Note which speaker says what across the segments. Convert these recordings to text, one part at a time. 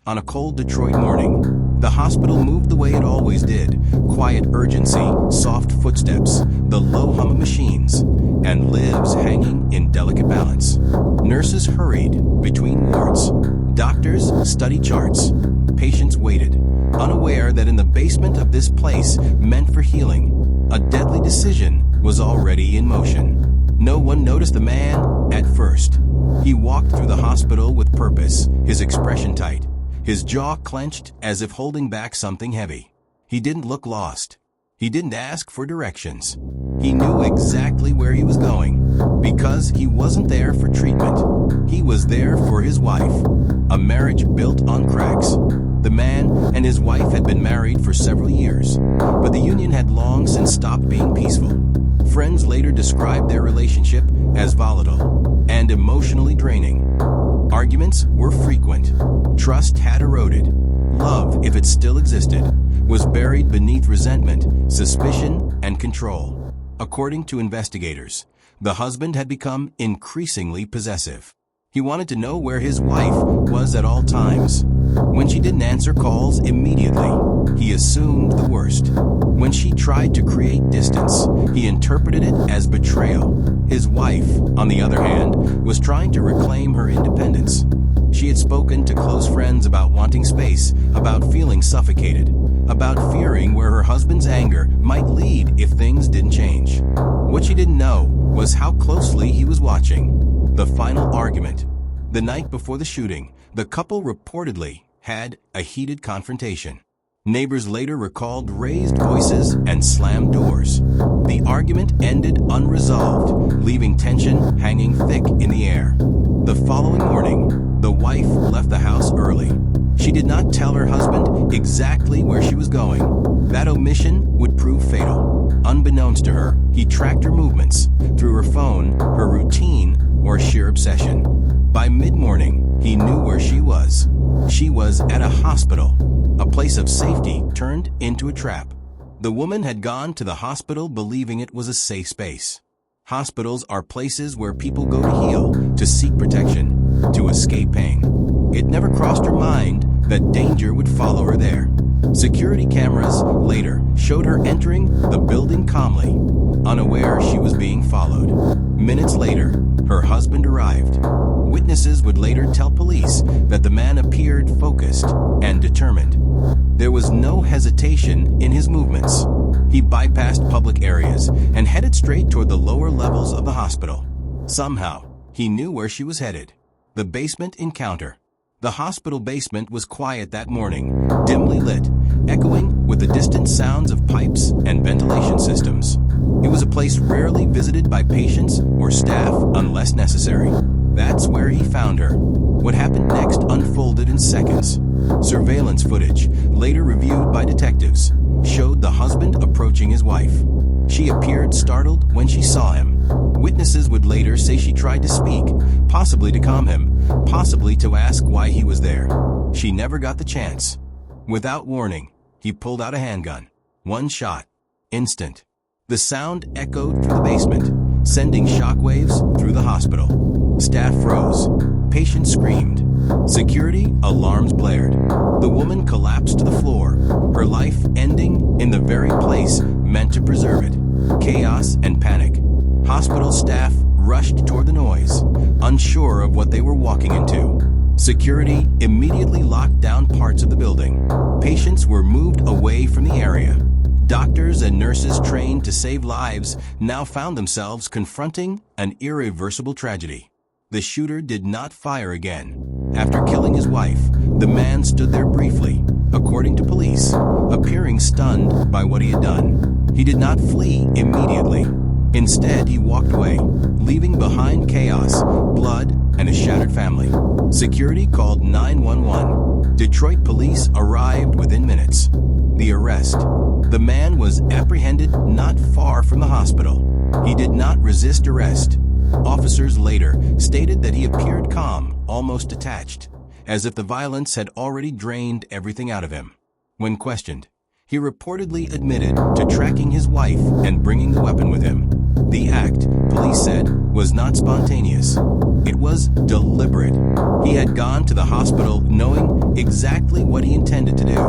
Speaker 1: On a cold Detroit morning, the hospital moved the way it always did. Quiet urgency, soft footsteps, the low hum of machines, and lives hanging in delicate balance. Nurses hurried between wards. Doctors studied charts. Patients waited, unaware that in the basement of this place meant for healing, a deadly decision was already in motion. No one noticed the man at first. He walked through the hospital with purpose, his expression tight, his jaw clenched as if holding back something heavy. He didn't look lost. He didn't ask for directions. He knew exactly where he was going, because he wasn't there for treatment. He was there for his wife, a marriage built on cracks. The man and his wife had been married for several years, but the union had long since stopped being peaceful. Friends later described their relationship as volatile and emotionally draining. Arguments were frequent. Trust had eroded. Love, if it still existed, was buried beneath resentment, suspicion, and control. According to investigators, the husband had become increasingly possessive. He wanted to know where his wife was at all times. When she didn't answer calls immediately, he assumed the worst. When she tried to create distance, he interpreted it as betrayal. His wife, on the other hand, was trying to reclaim her independence. She had spoken to close friends about wanting space, about feeling suffocated, about fearing where her husband's anger might lead if things didn't change. What she didn't know was how closely he was watching. The final argument. The night before the shooting, the couple reportedly had a heated confrontation. Neighbors later recalled raised voices and slammed doors. The argument ended unresolved, leaving tension hanging thick in the air. The following morning, the wife left the house early. She did not tell her husband exactly where she was going. That omission would prove fatal. Unbeknownst to her, he tracked her movements through her phone, her routine, or sheer obsession. By mid-morning, he knew where she was. She was at a hospital. A place of safety turned into a trap. The woman had gone to the hospital believing it was a safe space. Hospitals are places where people go to heal, to seek protection, to escape pain. It never crossed her mind that danger would follow her there. Security cameras later showed her entering the building calmly, unaware she was being followed. Minutes later, her husband arrived. Witnesses would later tell police that the man appeared focused and determined. There was no hesitation in his movements. He bypassed public areas and headed straight toward the lower levels of the hospital. Somehow, he knew where she was headed. The basement encounter. The hospital basement was quiet that morning, dimly lit, echoing with the distant sounds of pipes and ventilation systems. It was a place rarely visited by patients or staff unless necessary. That's where he found her. What happened next unfolded in seconds. Surveillance footage, later reviewed by detectives, showed the husband approaching his wife. She appeared startled when she saw him. Witnesses would later say she tried to speak, possibly to calm him, possibly to ask why he was there. She never got the chance. Without warning, he pulled out a handgun. One shot. Instant. The sound echoed through the basement, sending shockwaves through the hospital. Staff froze. Patients screamed. Security alarms blared. The woman collapsed to the floor, her life ending in the very place meant to preserve it. Chaos and panic. Hospital staff rushed toward the noise, unsure of what they were walking into. Security immediately locked down parts of the building. Patients were moved away from the area. Doctors and nurses trained to save lives now found themselves confronting an irreversible tragedy. The shooter did not fire again. After killing his wife, the man stood there briefly, according to police, appearing stunned by what he had done. He did not flee immediately. Instead, he walked away, leaving behind chaos, blood, and a shattered family. Security called 911. Detroit police arrived within minutes. The arrest. The man was apprehended not far from the hospital. He did not resist arrest. Officers later stated that he appeared calm, almost detached, as if the violence had already drained everything out of him. When questioned, he reportedly admitted to tracking his wife and bringing the weapon with him. The act, police said, was not spontaneous. It was deliberate. He had gone to the hospital knowing exactly what he intended to do.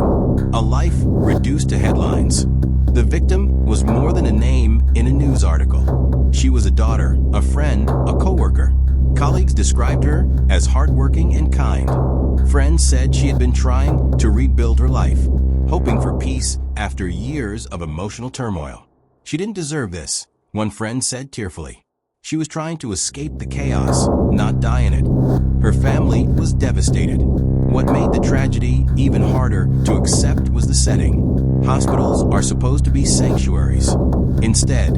Speaker 1: A life reduced to headlines. The victim was more than a name in a news article. She was a daughter, a friend, a coworker. Colleagues described her as hardworking and kind. Friends said she had been trying to rebuild her life, hoping for peace after years of emotional turmoil. She didn't deserve this, one friend said tearfully. She was trying to escape the chaos, not die in it. Her family was devastated. What made the tragedy even harder to accept was the setting. Hospitals are supposed to be sanctuaries. Instead,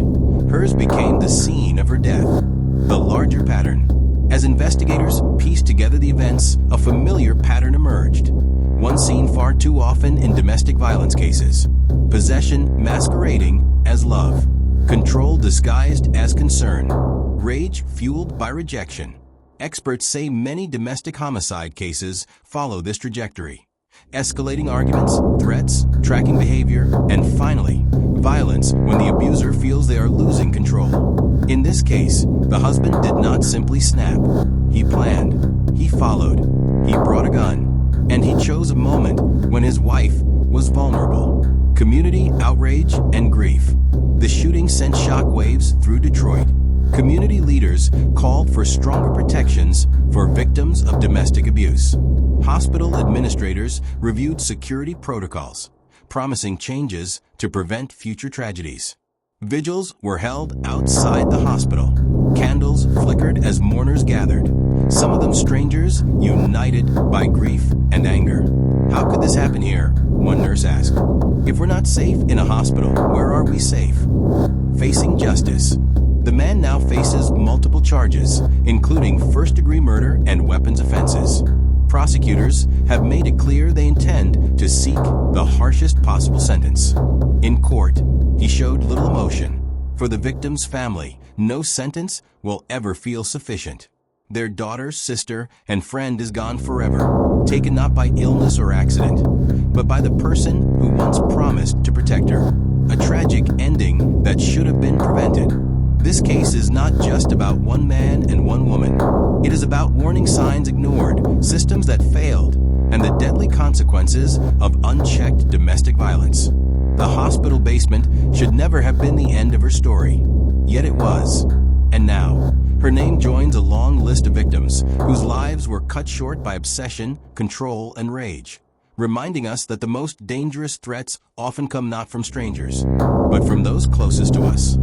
Speaker 1: hers became the scene of her death. The larger pattern. As investigators pieced together the events, a familiar pattern emerged. One seen far too often in domestic violence cases. Possession masquerading as love. Control disguised as concern. Rage fueled by rejection. Experts say many domestic homicide cases follow this trajectory. Escalating arguments, threats, tracking behavior, and finally, violence when the abuser feels they are losing control. In this case, the husband did not simply snap. He planned, he followed, he brought a gun, and he chose a moment when his wife was vulnerable. Community outrage and grief. The shooting sent shockwaves through Detroit. Community leaders called for stronger protections for victims of domestic abuse. Hospital administrators reviewed security protocols, promising changes to prevent future tragedies. Vigils were held outside the hospital. Candles flickered as mourners gathered, some of them strangers united by grief and anger. How could this happen here? One nurse asked. If we're not safe in a hospital, where are we safe? Facing justice. The man now faces multiple charges, including first-degree murder and weapons offenses. Prosecutors have made it clear they intend to seek the harshest possible sentence. In court, he showed little emotion. For the victim's family, no sentence will ever feel sufficient. Their daughter, sister, and friend is gone forever, taken not by illness or accident, but by the person who once promised to protect her. A tragic ending that should have been prevented. This case is not just about one man and one woman. It is about warning signs ignored, systems that failed, and the deadly consequences of unchecked domestic violence. The hospital basement should never have been the end of her story. Yet it was. And now, her name joins a long list of victims whose lives were cut short by obsession, control, and rage, reminding us that the most dangerous threats often come not from strangers, but from those closest to us.